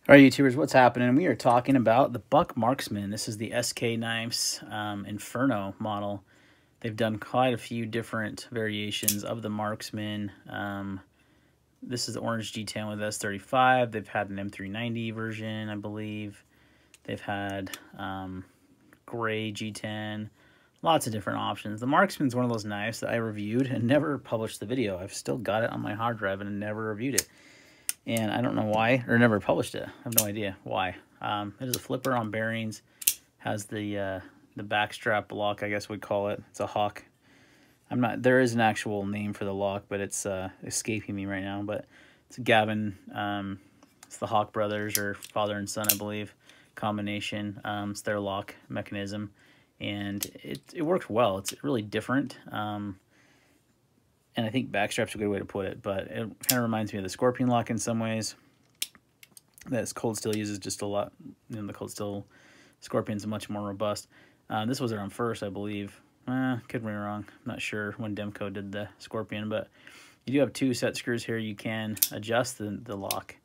All right, YouTubers, what's happening? We are talking about the Buck Marksman. This is the SK Knives Inferno model. They've done quite a few different variations of the Marksman. This is the orange G10 with S35. They've had an M390 version, I believe. They've had gray G10. Lots of different options. The Marksman's one of those knives that I reviewed and never published the video. I've still got it on my hard drive and never reviewed it. And I don't know why, or never published it. I have no idea why. It is a flipper on bearings. Has the backstrap lock, I guess we'd call it. It's a hawk. There is an actual name for the lock, but it's escaping me right now. But it's a Gavin, it's the Hawk brothers, or father and son, I believe, combination. It's their lock mechanism. And it works well. It's really different. And I think backstrap's a good way to put it, but it kind of reminds me of the Scorpion lock in some ways. That Cold Steel uses just a lot. You know, the Cold Steel Scorpion's much more robust. This was around first, I believe. Could be wrong. I'm not sure when Demco did the Scorpion, but you do have two set screws here. You can adjust the lock.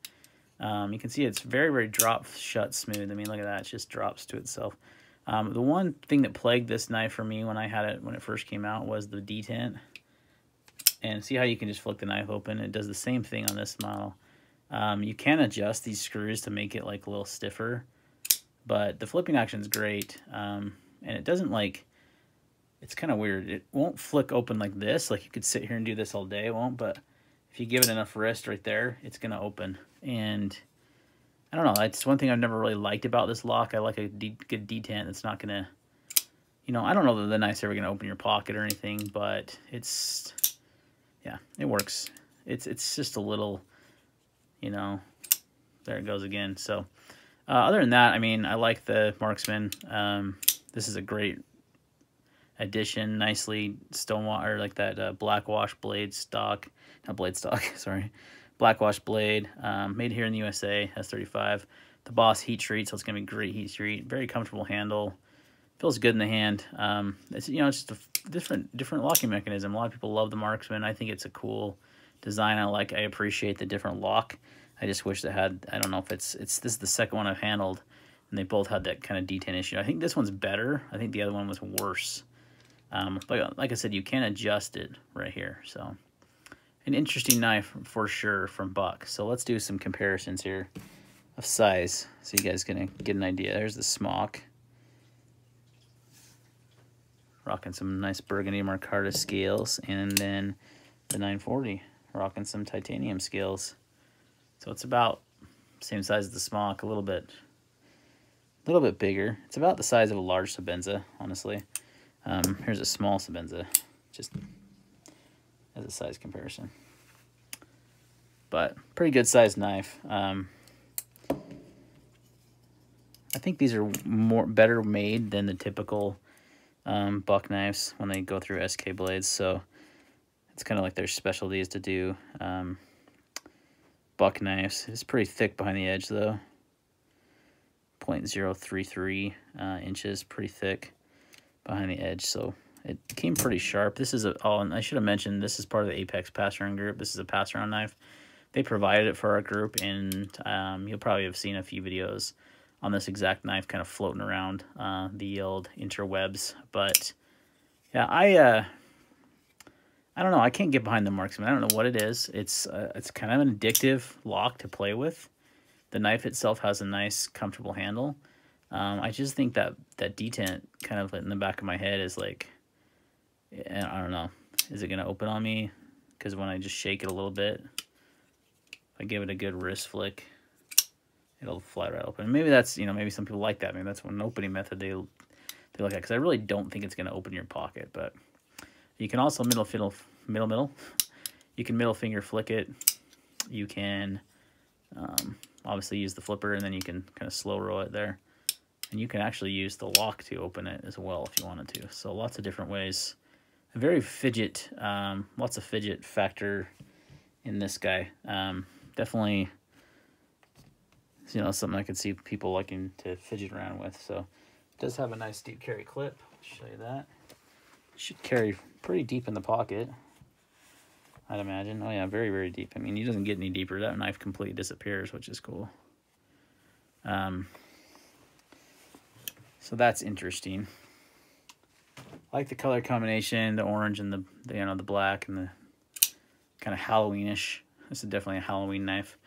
You can see it's very, very drop shut smooth. I mean, look at that. It just drops to itself. The one thing that plagued this knife for me when I had it when it first came out was the detent. And see how you can just flick the knife open? It does the same thing on this model. You can adjust these screws to make it like a little stiffer, but the flipping action is great. And it doesn't like, it's kind of weird. It won't flick open like this. Like you could sit here and do this all day. It won't, but if you give it enough wrist right there, it's going to open. And I don't know. That's one thing I've never really liked about this lock. I like a good detent that's not going to, you know, I don't know that the knife's ever going to open your pocket or anything, but it's... yeah, it works. It's just a little, you know, there it goes again. So other than that, I mean, I like the Marksman. This is a great addition. Nicely stonewash, or like that black wash blade stock. Not blade stock, sorry. Black wash blade. Made here in the USA, S35. The Boss heat treat, so it's going to be great heat treat. Very comfortable handle. Feels good in the hand. It's, you know, it's just a different locking mechanism. A lot of people love the Marksman. I think it's a cool design. I appreciate the different lock. I just wish they had, I don't know if this is the second one I've handled, and they both had that kind of detent issue. I think this one's better. I think the other one was worse. But like I said, you can adjust it right here. So an interesting knife for sure from Buck. So let's do some comparisons here of size so you guys can get an idea. There's the smock. Rocking some nice burgundy micarta scales, and then the 940 rocking some titanium scales. So it's about same size as the smock, a little bit bigger. It's about the size of a large Sabenza, honestly. Here's a small Sabenza, just as a size comparison. But pretty good sized knife. I think these are better made than the typical Buck knives when they go through SK blades, so it's kind of like their specialty is to do Buck knives. It's pretty thick behind the edge though, 0.033 inches, pretty thick behind the edge, so it came pretty sharp. This is and I should have mentioned, this is part of the Apex pass around group. This is a pass around knife. They provided it for our group, and you'll probably have seen a few videos on this exact knife kind of floating around the old interwebs. But yeah, I don't know. I can't get behind the Marksman. I don't know what it is. It's kind of an addictive lock to play with. The knife itself has a nice, comfortable handle. I just think that detent kind of in the back of my head is like, I don't know. Is it going to open on me? Because when I just shake it a little bit, if I give it a good wrist flick, it'll fly right open. Maybe that's, you know, maybe some people like that. Maybe that's one opening method they look at, because I really don't think it's going to open your pocket. But you can also middle. You can middle finger flick it. You can obviously use the flipper, and then you can kind of slow roll it there. And you can actually use the lock to open it as well if you wanted to. So lots of different ways. A very fidget, lots of fidget factor in this guy. Definitely, you know, something I could see people liking to fidget around with. So it does have a nice deep carry clip. I'll show you that. It should carry pretty deep in the pocket, I'd imagine. Oh yeah, very, very deep. I mean, it doesn't get any deeper. That knife completely disappears, which is cool. So that's interesting. I like the color combination, the orange and the you know, the black and the kind of Halloweenish. This is definitely a Halloween knife.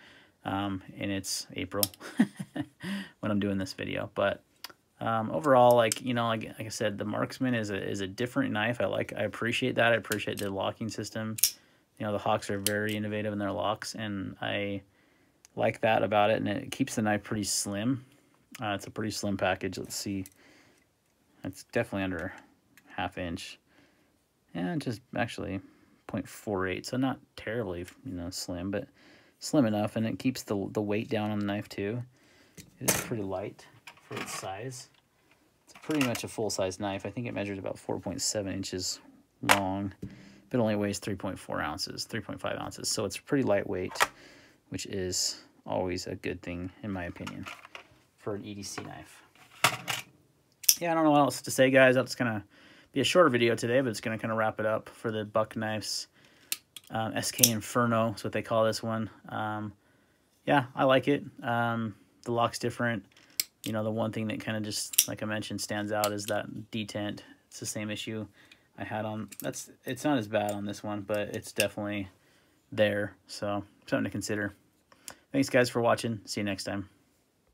And it's April when I'm doing this video. But overall, like, you know, like I said, the Marksman is a different knife. I appreciate that. I appreciate the locking system. You know, the hawks are very innovative in their locks, and I like that about it. And it keeps the knife pretty slim. It's a pretty slim package. Let's see. It's definitely under ½ inch. And just actually 0.48, so not terribly, you know, slim, but slim enough, and it keeps the weight down on the knife too. It is pretty light for its size. It's pretty much a full-size knife. I think it measures about 4.7 inches long, but only weighs 3.4 ounces, 3.5 ounces. So it's pretty lightweight, which is always a good thing, in my opinion, for an EDC knife. Yeah, I don't know what else to say, guys. That's going to be a shorter video today, but it's going to kind of wrap it up for the buck knives. SK Inferno is what they call this one. Yeah, I like it. The lock's different. You know, the one thing that kind of just, like I mentioned, stands out is that detent. It's the same issue I had on, it's not as bad on this one, but it's definitely there. So something to consider. Thanks, guys, for watching. See you next time.